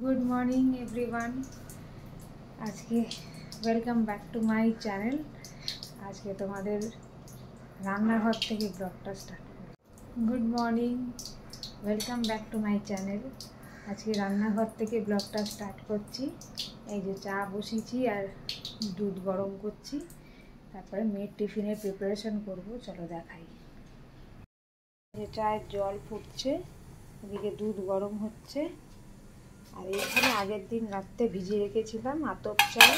Good morning everyone. आज के welcome back to my channel. आज के तुम्हारे रान्नाघर থেকে ব্লগটা স্টার্ট করি। Good morning, welcome back to my channel. आज के রান্নাঘর থেকে ব্লগটা স্টার্ট করছি। এই যে চা বসিয়েছি আর দুধ গরম করছি, তারপরে মেয়ের টিফিনের প্রিপারেশন করব। চলো দেখাই। এই চায়ের জল ফুটছে, এদিকে দুধ গরম হচ্ছে, আর এখানে আগের দিন রাতে ভিজিয়ে রেখেছিলাম আতপ চাল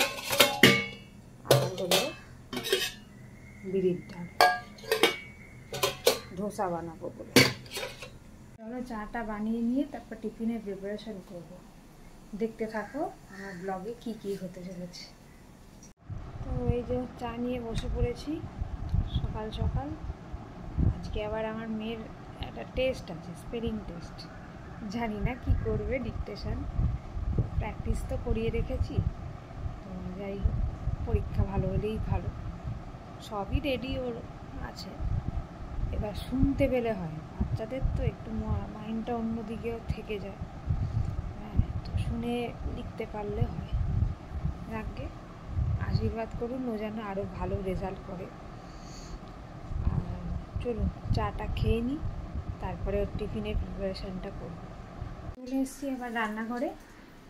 আর হলো বিরির ডাল, ধোসা বানাবো বলে। চলো চাটা বানিয়ে নিয়ে তারপর টিফিনের প্রিপারেশন করব। দেখতে থাকো আমার ব্লগে কি কি হতে চলেছে। তো এই যে চা নিয়ে বসে পড়েছি সকাল সকাল। আজকে আবার আমার মেয়ের একটা টেস্ট আছে, স্পেলিং টেস্ট। জানি না কি করবে, ডিকটেশন প্র্যাকটিস তো করিয়ে রেখেছি। তো যাই হোক, পরীক্ষা ভালো হলেই ভালো, সবই রেডি ওর আছে। এবার শুনতে পেলে হয়, বাচ্চাদের তো একটু মাইন্ডটা অন্যদিকেও থেকে যায়। হ্যাঁ, তো শুনে লিখতে পারলে হয়। রাখবে, আশীর্বাদ করুন ও যেন আরও ভালো রেজাল্ট করে। আর চলুন চাটা খেয়ে নিই, তারপরে ওর টিফিনের প্রিপারেশানটা করবো। চলে এসেছি আবার রান্নাঘরে,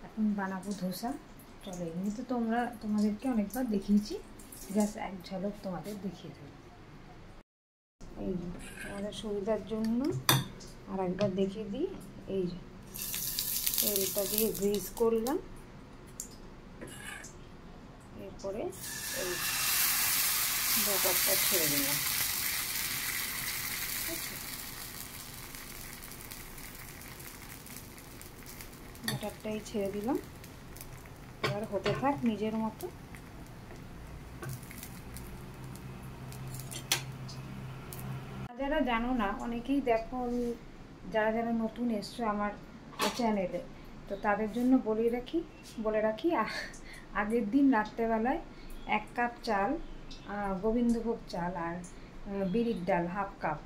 এখন বানাবো ধোসা। চলো, এমনি তো তোমাদেরকে অনেকবার দেখিয়েছি, জাস্ট এক ঝলক তোমাদের দেখিয়ে দেবো। এই যে তোমাদের সুবিধার জন্য আর একবার দেখিয়ে দিই। এই যে তেলটা দিয়ে গ্রিস করলাম, এরপরে এই ব্যাটারটা ছেড়ে দিলাম। ব্যাটারটাই ছেড়ে দিলাম, এবার হতে থাক নিজের মতো। যারা জানো না, অনেকেই দেখো, আমি যারা যারা নতুন এসছো আমার চ্যানেলে, তো তাদের জন্য বলে রাখি আগের দিন রাত্রেবেলায় 1 কাপ চাল, গোবিন্দভোগ চাল আর বিরির ডাল 1/2 কাপ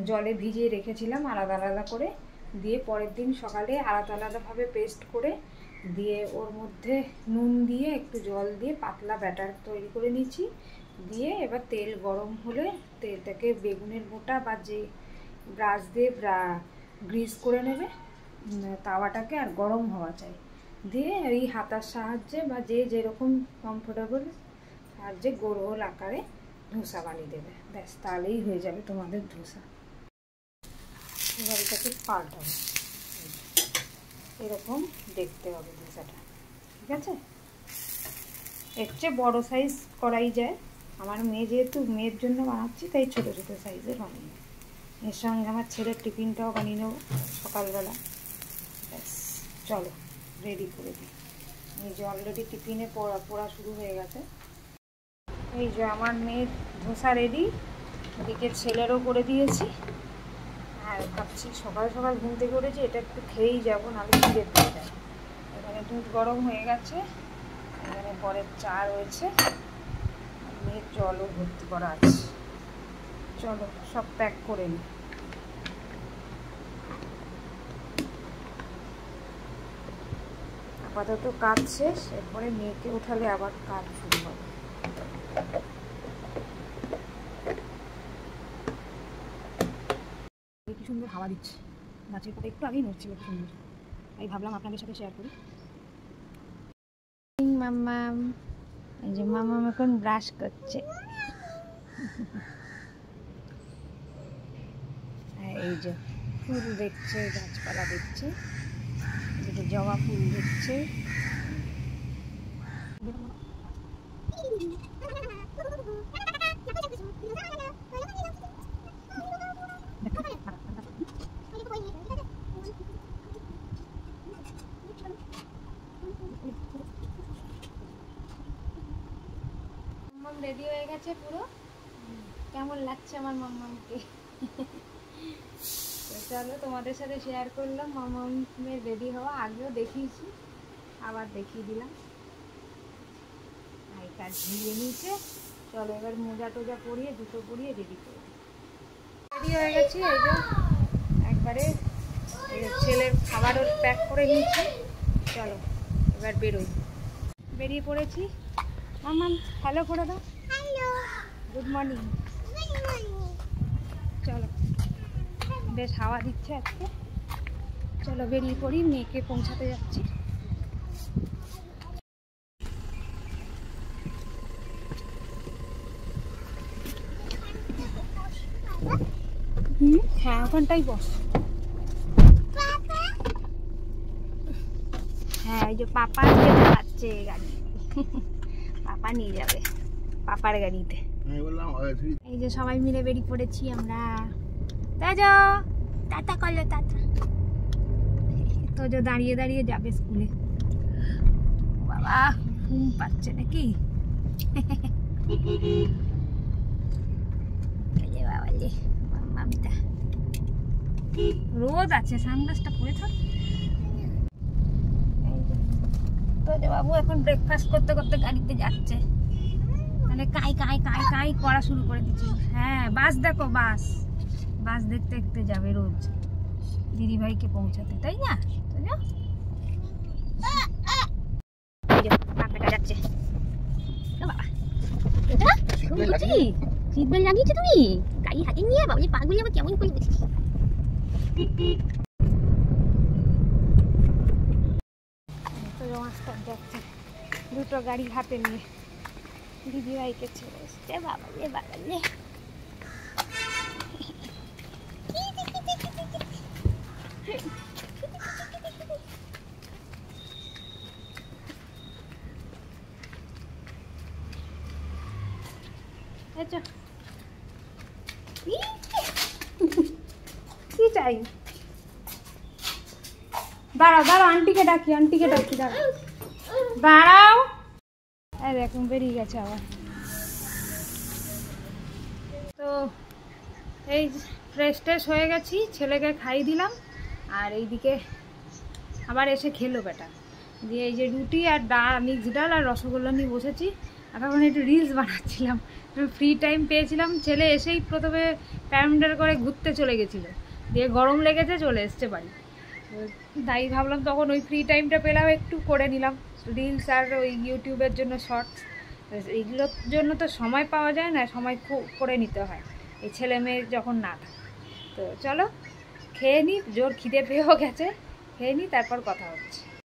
জলে ভিজিয়ে রেখেছিলাম আলাদা আলাদা করে। দিয়ে পরের দিন সকালে আলাদা আলাদাভাবে পেস্ট করে দিয়ে ওর মধ্যে নুন দিয়ে একটু জল দিয়ে পাতলা ব্যাটার তৈরি করে নিচ্ছি। দিয়ে এবার তেল গরম হলে তেলটাকে বেগুনের বোটা বা যে ব্রাশ দিয়ে গ্রিস করে নেবে তাওয়াটাকে, আর গরম হওয়া চাই। দিয়ে এই হাতার সাহায্যে বা যে যেরকম কমফোর্টেবল সাহায্যে গোল গোল আকারে ধোসা বানিয়ে দেবে, ব্যাস তাহলেই হয়ে যাবে তোমাদের ধোসা। এবার এটাকে পাল্টাবো, এরকম দেখতে হবে ধোসাটা, ঠিক আছে? এর চেয়ে বড়ো সাইজ করাই যায়। আমার মেয়ে যেহেতু মেয়ের জন্য বানাচ্ছি, তাই ছোটো ছোটো সাইজের বানিয়ে নেব। এর সঙ্গে আমার ছেলের টিফিনটাও বানিয়ে নেবো সকালবেলা। ব্যাস চলো রেডি করে দিই। এই যে অলরেডি টিফিনে পড়া শুরু হয়ে গেছে। এই যে আমার মেয়ের ধোসা রেডি, এদিকে ছেলেরও করে দিয়েছি। আর ভাবছি সকাল সকাল ঘুম থেকে উঠেছি, এটা একটু খেয়েই যাবো, নাহলে খিদে পেয়ে যায়। এখানে দুধ গরম হয়ে গেছে, এখানে পরের চা রয়েছে, মেয়ের জলও ভর্তি করা আছে। চলো সব প্যাক করে নিই। আপাতত কাজ শেষ, এরপরে মেয়েকে উঠালে আবার কাজ শুরু হবে। কি সুন্দর হাওয়া দিচ্ছে, গাছের পাতা একটু আগেই নড়ছিল, কি সুন্দর। আমি ভাবলাম আপনাদের সাথে শেয়ার করি। মাম্মাম, এই যে মাম্মাম এখন ব্রাশ করছে। এই যে ফুল দেখছে, গাছপালা দেখছে, এদিকে জবা ফুল দেখছে। মাম্মাম রেডি হয়ে গেছে পুরো। কেমন লাগছে আমার মাম্মামকে? চলো তোমাদের সাথে শেয়ার করলাম মাম্মামের রেডি হওয়া। আগেও দেখিয়েছি, আবার দেখিয়ে দিলাম। আই কার্ড ঝুলিয়ে নিয়েছে। চলো এবার মোজা টোজা পরিয়ে, জুতো পরিয়ে রেডি করে রেডি হয়ে গেছি। এই যে একবারে ছেলের খাবারও প্যাক করে নিয়েছি, চলো এবার বেরোই। বেরিয়ে পড়েছি। মাম্মাম হ্যালো করে দাও। Hello, good morning. চলো, বেশ হাওয়া দিচ্ছে আজকে। চলো বেরিয়ে পড়ি, মেয়েকে পৌঁছাতে যাচ্ছি। হ্যাঁ ওখানটাই বস। হ্যাঁ ওই যে পাপা চালাচ্ছে গাড়ি, পাপা নিয়ে যাবে পাপার গাড়িতে। এই যে সবাই মিলে বেরিয়ে পড়েছি আমরা। তাজো টাটা করলো, টাটা। তোজো দাঁড়িয়ে দাঁড়িয়ে যাবে স্কুলে। বাবা ঘুম পাচ্ছে নাকি? বাবালে মামটা রোদ আছে, সানগ্লাসটা পরে থাক। তোজো বাবু এখন ব্রেকফাস্ট করতে করতে গাড়িতে যাচ্ছে। মানে কাই কাই কাই কাই করা শুরু করে দিচ্ছি। হ্যাঁ বাস দেখো, বাস বাস দেখতে দেখতে যাবে রোজ দিদি ভাইকে পৌঁছাতে, তাই না? যাচ্ছে সিট বেল্ট লাগিয়েছো তুমি? গাড়ি হাতে নিয়ে বাবলি পাগুলি আবার কেমন করে দিচ্ছি। যাচ্ছে দুটো গাড়ি হাতে নিয়ে দিদি ভাইকে ছেড়ে এসছে। বাবালে বাবালে কি চাই? দাঁড়াও দাঁড়াও, আন্টিকে ডাকি, আন্টিকে ডাকি, দাঁড়াও দাঁড়াও। এই দেখুন বেরিয়ে গেছে আবার। তো এই ফ্রেশ ট্রেশ হয়ে গেছি, ছেলেকে খাইয়ে দিলাম, আর এইদিকে আবার এসে খেলো বেটা। দিয়ে এই যে রুটি আর ডাল, মিক্স ডাল আর রসগোল্লা নিয়ে বসেছি। এখন একটু রিলস বানাচ্ছিলাম, ফ্রি টাইম পেয়েছিলাম। ছেলে এসেই প্রথমে প্যারামিটার করে ঘুরতে চলে গেছিলো, দিয়ে গরম লেগেছে চলে এসছে বাড়ি। তাই ভাবলাম তখন ওই ফ্রি টাইমটা পেলাম, একটু করে নিলাম রিলস আর ওই ইউটিউবের জন্য শর্টস। এইগুলোর জন্য তো সময় পাওয়া যায় না, সময় করে নিতে হয় এই ছেলে মেয়ে যখন না থাকে। তো চলো খেয়ে নিই, জোর খিদে পেয়েও গেছে, খেয়ে নিই তারপর কথা হচ্ছে।